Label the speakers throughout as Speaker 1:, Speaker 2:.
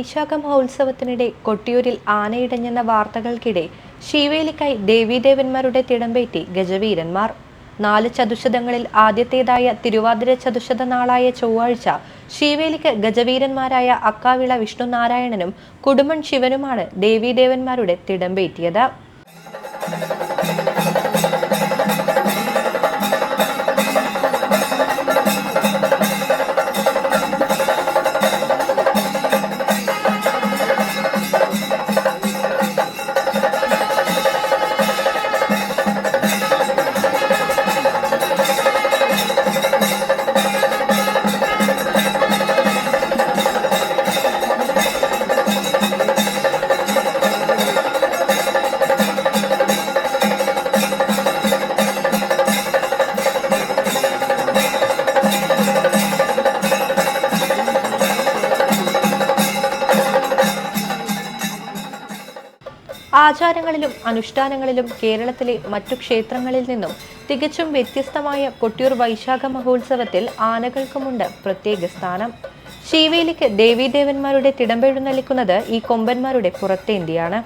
Speaker 1: വൈശാഖ മഹോത്സവത്തിനിടെ കൊട്ടിയൂരിൽ ആനയിടഞ്ഞെന്ന വാർത്തകൾക്കിടെ ശീവേലിക്കായി ദേവീദേവന്മാരുടെ തിടമ്പേറ്റി ഗജവീരന്മാർ. 4 ചതുശതങ്ങളിൽ ആദ്യത്തേതായ തിരുവാതിര ചതുശത നാളായ ചൊവ്വാഴ്ച ശീവേലിക്ക് ഗജവീരന്മാരായ അക്കാവിള വിഷ്ണുനാരായണനും കുടുമൺ ശിവനുമാണ് ദേവീദേവന്മാരുടെ തിടമ്പേറ്റിയത്. ആചാരങ്ങളിലും അനുഷ്ഠാനങ്ങളിലും കേരളത്തിലെ മറ്റു ക്ഷേത്രങ്ങളിൽ നിന്നും തികച്ചും വ്യത്യസ്തമായ കൊട്ടിയൂർ വൈശാഖ മഹോത്സവത്തിൽ ആനകൾക്കുമുണ്ട് പ്രത്യേക സ്ഥാനം. ശീവേലിക്ക് ദേവീദേവന്മാരുടെ തിടമ്പെഴുന്നള്ളിക്കുന്നത് ഈ കൊമ്പന്മാരുടെ പുറത്തേന്തിയാണ്.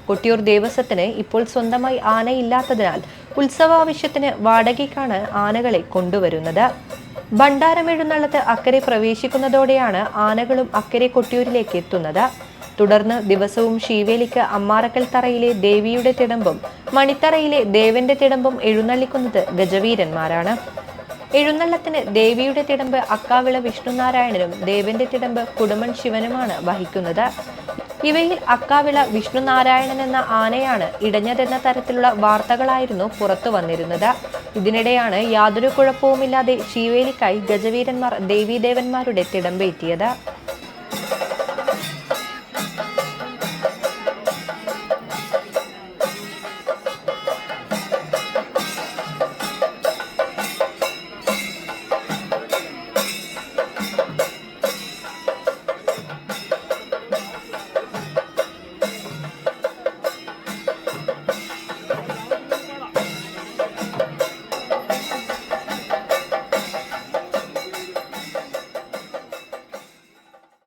Speaker 1: കൊട്ടിയൂർ ദേവസ്വത്തിന് ഇപ്പോൾ സ്വന്തമായി ആനയില്ലാത്തതിനാൽ ഉത്സവാവശ്യത്തിന് വാടകയ്ക്കാണ് ആനകളെ കൊണ്ടുവരുന്നത്. ഭണ്ഡാരമെഴുന്നള്ളത്ത് അക്കരെ പ്രവേശിക്കുന്നതോടെയാണ് ആനകളും അക്കരെ കൊട്ടിയൂരിലേക്ക് എത്തുന്നത്. തുടർന്ന് ദിവസവും ശീവേലിക്ക് അമ്മാറക്കൽ തറയിലെ ദേവിയുടെ തിടമ്പും മണിത്തറയിലെ ദേവന്റെ തിടമ്പും എഴുന്നള്ളിക്കുന്നത് ഗജവീരന്മാരാണ്. എഴുന്നള്ളത്തിന് ദേവിയുടെ തിടമ്പ് അക്കാവിള വിഷ്ണുനാരായണനും ദേവന്റെ തിടമ്പ് കുടുമൺ ശിവനുമാണ് വഹിക്കുന്നത്. ഇവയിൽ അക്കാവിള വിഷ്ണുനാരായണൻ എന്ന ആനയാണ് ഇടഞ്ഞതെന്ന തരത്തിലുള്ള വാർത്തകളായിരുന്നു പുറത്തു വന്നിരുന്നത്. ഇതിനിടെയാണ് യാതൊരു കുഴപ്പവുമില്ലാതെ ശീവേലിക്കായി ഗജവീരന്മാർ ദേവീദേവന്മാരുടെ തിടമ്പേറ്റിയത്.